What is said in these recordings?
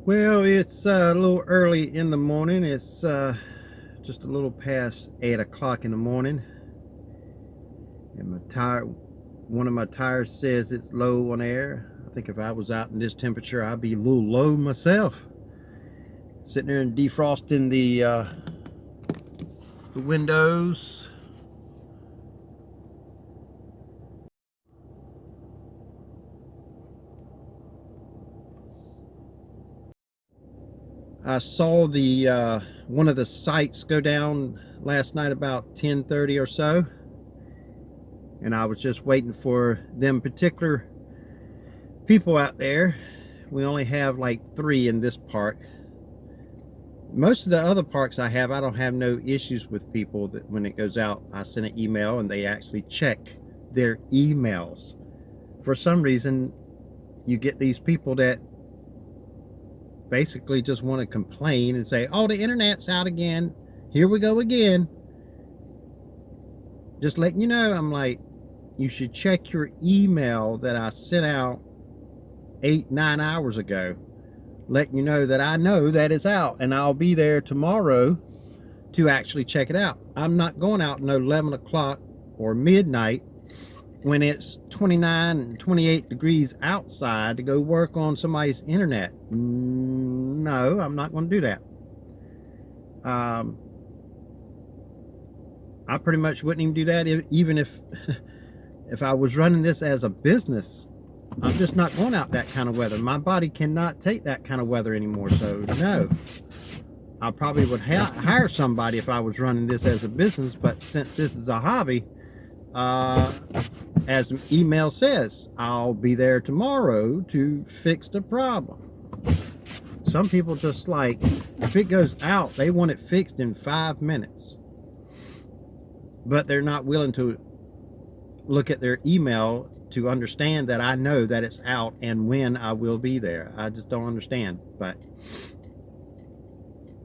Well, it's a little early in the morning. It's just a little past 8 o'clock in the morning, and one of my tires says it's low on air. I think if I was out in this temperature, I'd be a little low myself. Sitting there and defrosting the windows. I saw the one of the sites go down last night about 10:30 or so, and I was just waiting for them particular people out there. We only have like 3 in this park. Most of the other parks I don't have no issues with people that when it goes out, I send an email and they actually check their emails. For some reason, you get these people that basically just want to complain and say, oh, the internet's out again. Here we go again. Just letting you know, I'm like, you should check your email that I sent out 8-9 hours ago, letting you know that I know that it's out and I'll be there tomorrow to actually check it out. I'm not going out no 11 o'clock or midnight when it's 29 and 28 degrees outside to go work on somebody's internet. No, I'm not going to do that. I pretty much wouldn't even do that even if if I was running this as a business. I'm just not going out that kind of weather. My body cannot take that kind of weather anymore. So no, I probably would hire somebody if I was running this as a business. But since this is a hobby, as the email says, I'll be there tomorrow to fix the problem. Some people just like, if it goes out, they want it fixed in 5 minutes. But they're not willing to look at their email to understand that I know that it's out and when I will be there. I just don't understand. But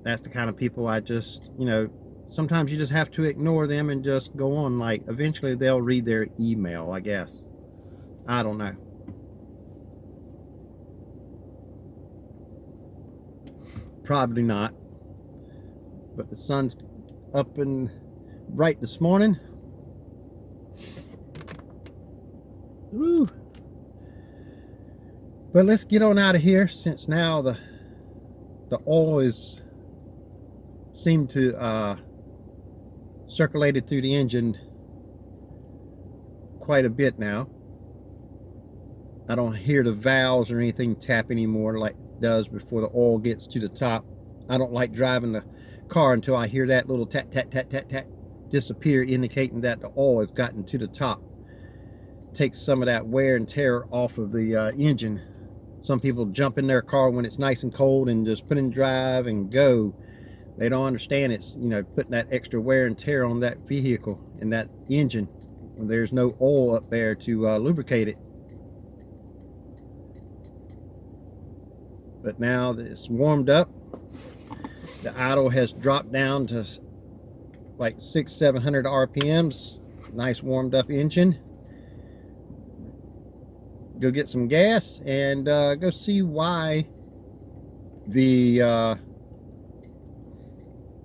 that's the kind of people I just, sometimes you just have to ignore them and just go on. Like, eventually they'll read their email, I guess. I don't know. Probably not. But the sun's up and bright this morning. Woo. But let's get on out of here, since now the oil is seemed to circulated through the engine quite a bit now. I don't hear the valves or anything tap anymore like it does before the oil gets to the top. I don't like driving the car until I hear that little tat tat tat tat tat disappear, indicating that the oil has gotten to the top. Takes some of that wear and tear off of the engine. Some people jump in their car when it's nice and cold and just put in drive and go. They don't understand it's, putting that extra wear and tear on that vehicle and that engine when there's no oil up there to lubricate it. But now that it's warmed up, the idle has dropped down to like 600-700 RPMs. Nice warmed up engine. Go get some gas and go see why the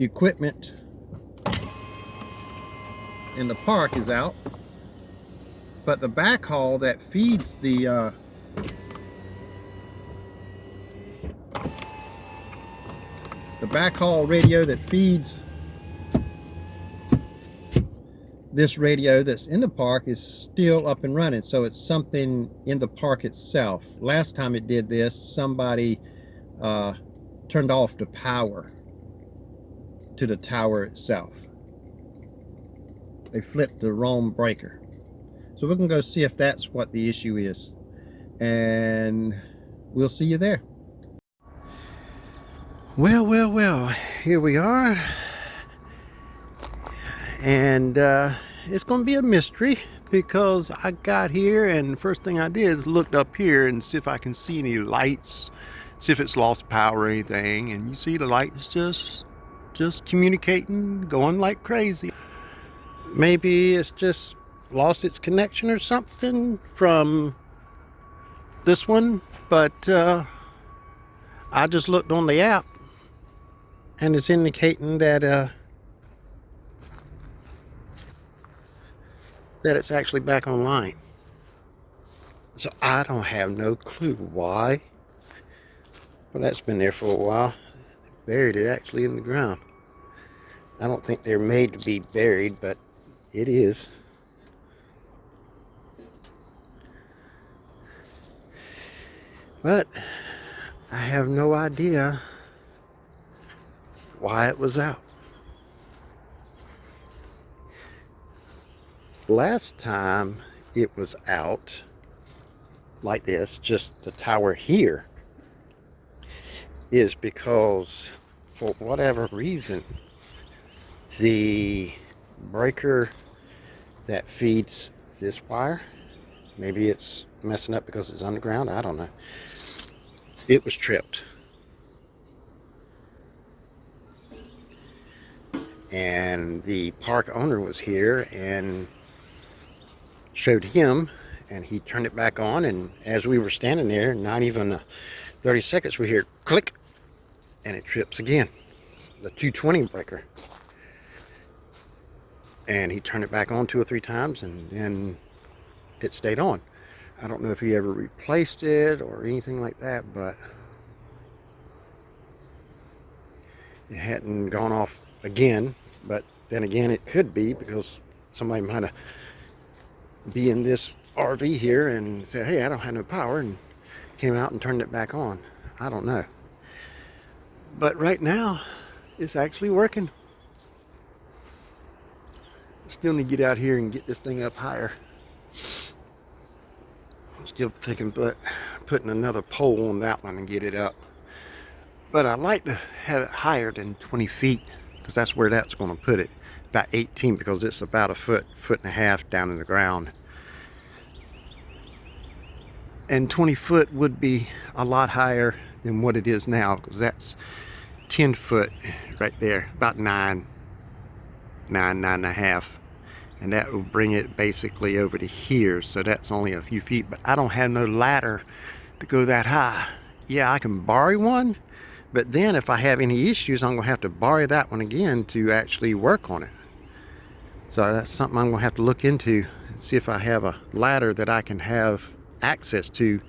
equipment in the park is out, but the backhaul that feeds the backhaul radio that feeds this radio that's in the park is still up and running. So it's something in the park itself. Last time it did this, somebody turned off the power to the tower itself. They flipped the wrong breaker. So we're gonna go see if that's what the issue is, and we'll see you there. Well, here we are, and it's gonna be a mystery because I got here and the first thing I did is looked up here and see if I can see any lights, see if it's lost power or anything, and you see the lights just communicating, going like crazy. Maybe it's just lost its connection or something from this one, but I just looked on the app and it's indicating that that it's actually back online. So I don't have no clue why. Well, that's been there for a while. They buried it actually in the ground. I don't think they're made to be buried, but it is. But I have no idea why it was out. Last time it was out like this, just the tower here, is because for whatever reason the breaker that feeds this wire, maybe it's messing up because it's underground, I don't know, it was tripped. And the park owner was here and showed him, and he turned it back on, and as we were standing there, not even 30 seconds, we hear click, and it trips again, the 220 breaker. And he turned it back on 2 or 3 times, and then it stayed on. I don't know if he ever replaced it or anything like that, but it hadn't gone off again. But then again, it could be because somebody might have be in this RV here and said, hey, I don't have no power, and came out and turned it back on. I don't know. But right now, it's actually working. Still need to get out here and get this thing up higher. I'm still thinking about putting another pole on that one and get it up. But I'd like to have it higher than 20 feet, because that's where that's going to put it. About 18, because it's about a foot and a half down in the ground. And 20 foot would be a lot higher than what it is now, because that's 10 foot right there, about nine and a half. And that will bring it basically over to here, so that's only a few feet. But I don't have no ladder to go that high. Yeah, I can borrow one, but then if I have any issues, I'm gonna have to borrow that one again to actually work on it. So that's something I'm gonna have to look into and see if I have a ladder that I can have access to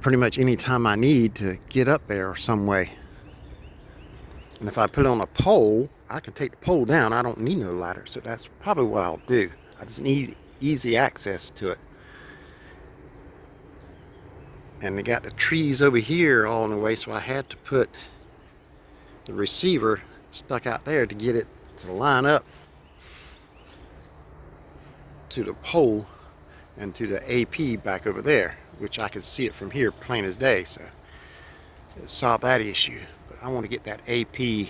pretty much any time I need to get up there some way. And if I put it on a pole, I can take the pole down. I don't need no ladder, so that's probably what I'll do. I just need easy access to it. And they got the trees over here all in the way, so I had to put the receiver stuck out there to get it to line up to the pole and to the AP back over there, which I could see it from here plain as day, so it solved that issue. But I want to get that AP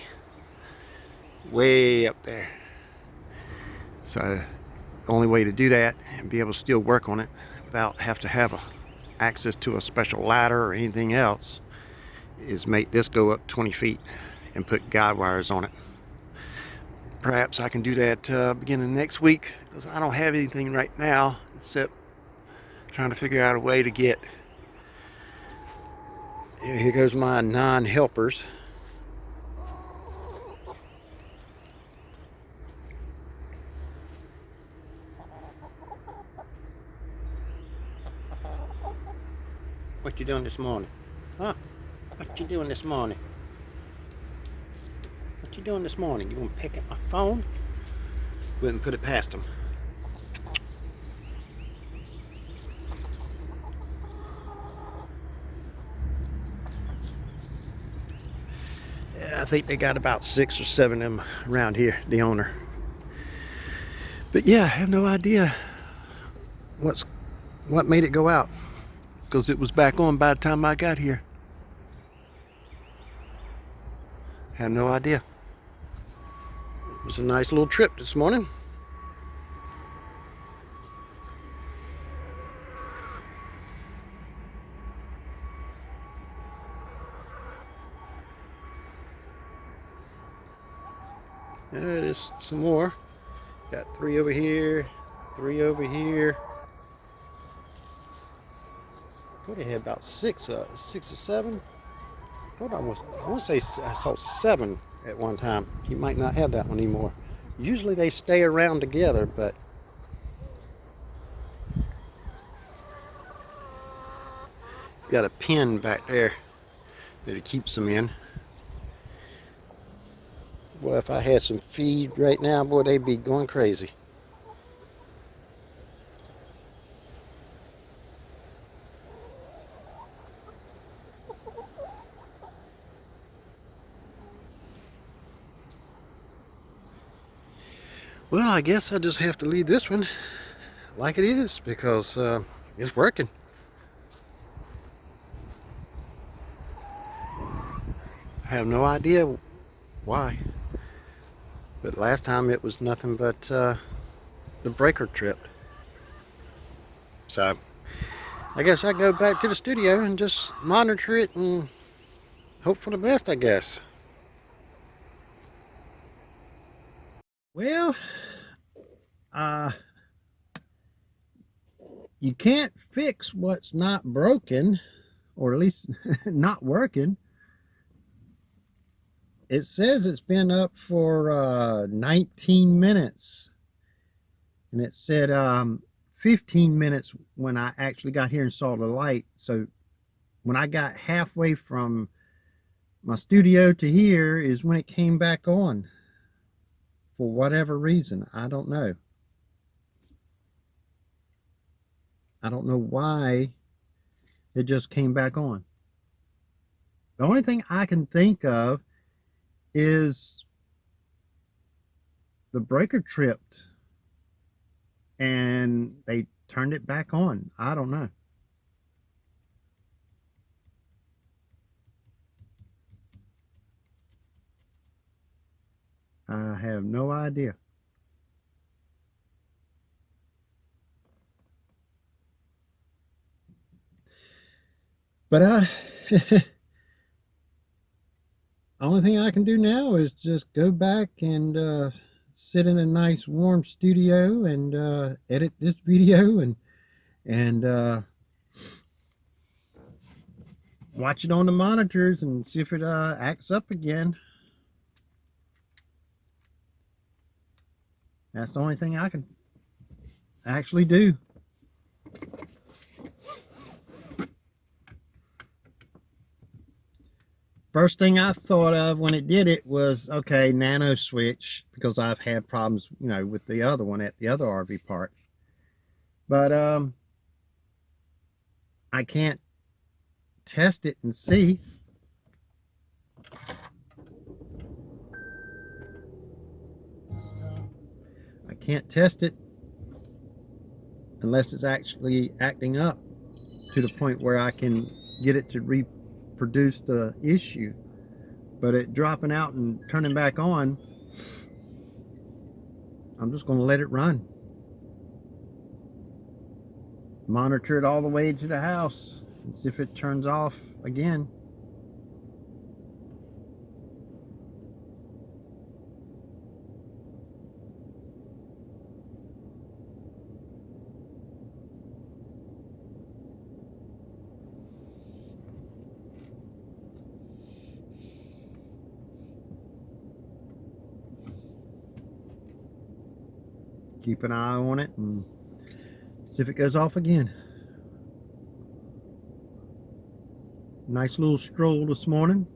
way up there, so the only way to do that and be able to still work on it without have to have access to a special ladder or anything else is make this go up 20 feet and put guide wires on it. Perhaps I can do that beginning next week, because I don't have anything right now except trying to figure out a way to get, here goes my non-helpers. What you doing this morning? Huh? What you doing this morning? What you doing this morning? You gonna pick up my phone? Wouldn't put it past them. Yeah, I think they got about 6 or 7 of them around here, the owner. But yeah, I have no idea what made it go out, because it was back on by the time I got here. Have no idea. It was a nice little trip this morning. There it is, some more. Got 3 over here, 3 over here. Thought he had about six or seven. I want to say I saw 7 at one time. He might not have that one anymore. Usually they stay around together, but got a pin back there that it keeps them in. Boy, if I had some feed right now, boy, they'd be going crazy. Well, I guess I just have to leave this one like it is because it's working. I have no idea why, but last time it was nothing but the breaker tripped. So I guess I go back to the studio and just monitor it and hope for the best, I guess. Well, you can't fix what's not broken, or at least not working. It says it's been up for 19 minutes, and it said 15 minutes when I actually got here and saw the light. So when I got halfway from my studio to here is when it came back on. For whatever reason, I don't know. I don't know why it just came back on. The only thing I can think of is the breaker tripped and they turned it back on. I don't know. I have no idea. But only thing I can do now is just go back and sit in a nice warm studio and edit this video and watch it on the monitors and see if it acts up again. That's the only thing I can actually do. First thing I thought of when it did it was, okay, nano switch, because I've had problems, you know, with the other one at the other RV park. But I can't test it and see. I can't test it unless it's actually acting up to the point where I can get it to reproduce the issue. But it dropping out and turning back on, I'm just going to let it run. Monitor it all the way to the house and see if it turns off again. Keep an eye on it and see if it goes off again. Nice little stroll this morning.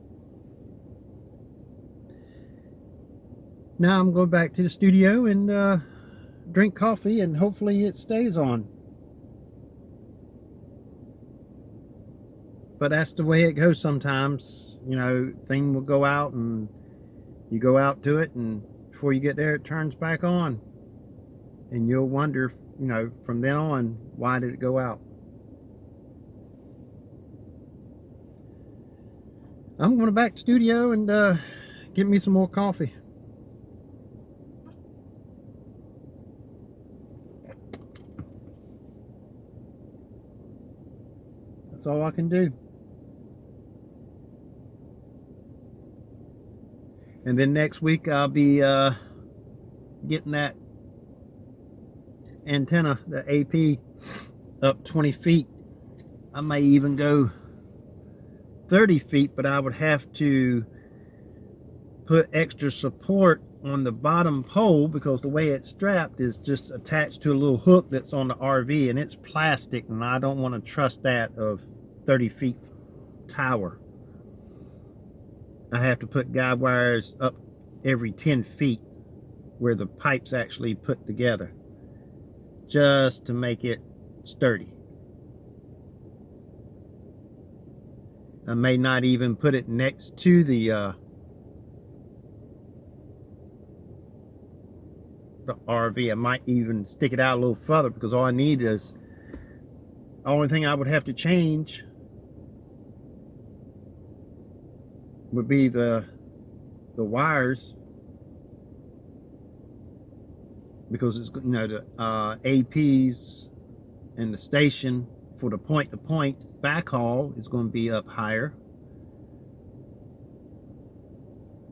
Now I'm going back to the studio and drink coffee, and hopefully it stays on. But that's the way it goes sometimes. You know, thing will go out and you go out to it, and before you get there it turns back on. And you'll wonder, you know, from then on, why did it go out? I'm going back to studio and get me some more coffee. That's all I can do. And then next week I'll be getting that antenna, the AP, up 20 feet I may even go 30 feet, but I would have to put extra support on the bottom pole because the way it's strapped is just attached to a little hook that's on the RV, and it's plastic, and I don't want to trust that of 30 feet tower. I have to put guide wires up every 10 feet where the pipe's actually put together just to make it sturdy. I may not even put it next to the RV. I might even stick it out a little further because all I need is, the only thing I would have to change would be the wires, because it's, you know, the APs and the station for the point-to-point backhaul is going to be up higher.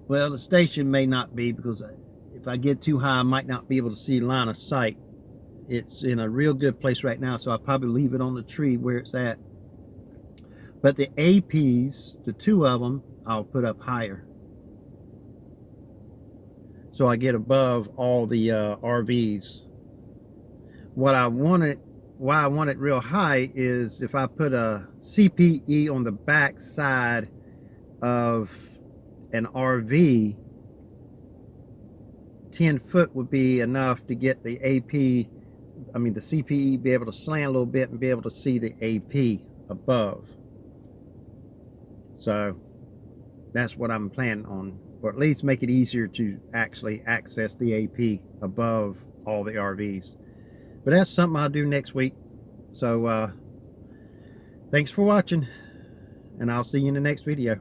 Well, the station may not be, because if I get too high I might not be able to see line of sight. It's in a real good place right now, so I'll probably leave it on the tree where it's at. But the APs, the two of them, I'll put up higher, so I get above all the RVs. Why I want it real high is if I put a CPE on the back side of an RV, 10 foot would be enough to get the AP, I mean the CPE, be able to slant a little bit and be able to see the AP above. So that's what I'm planning on, or at least make it easier to actually access the AP above all the RVs. But that's something I'll do next week. So thanks for watching, and I'll see you in the next video.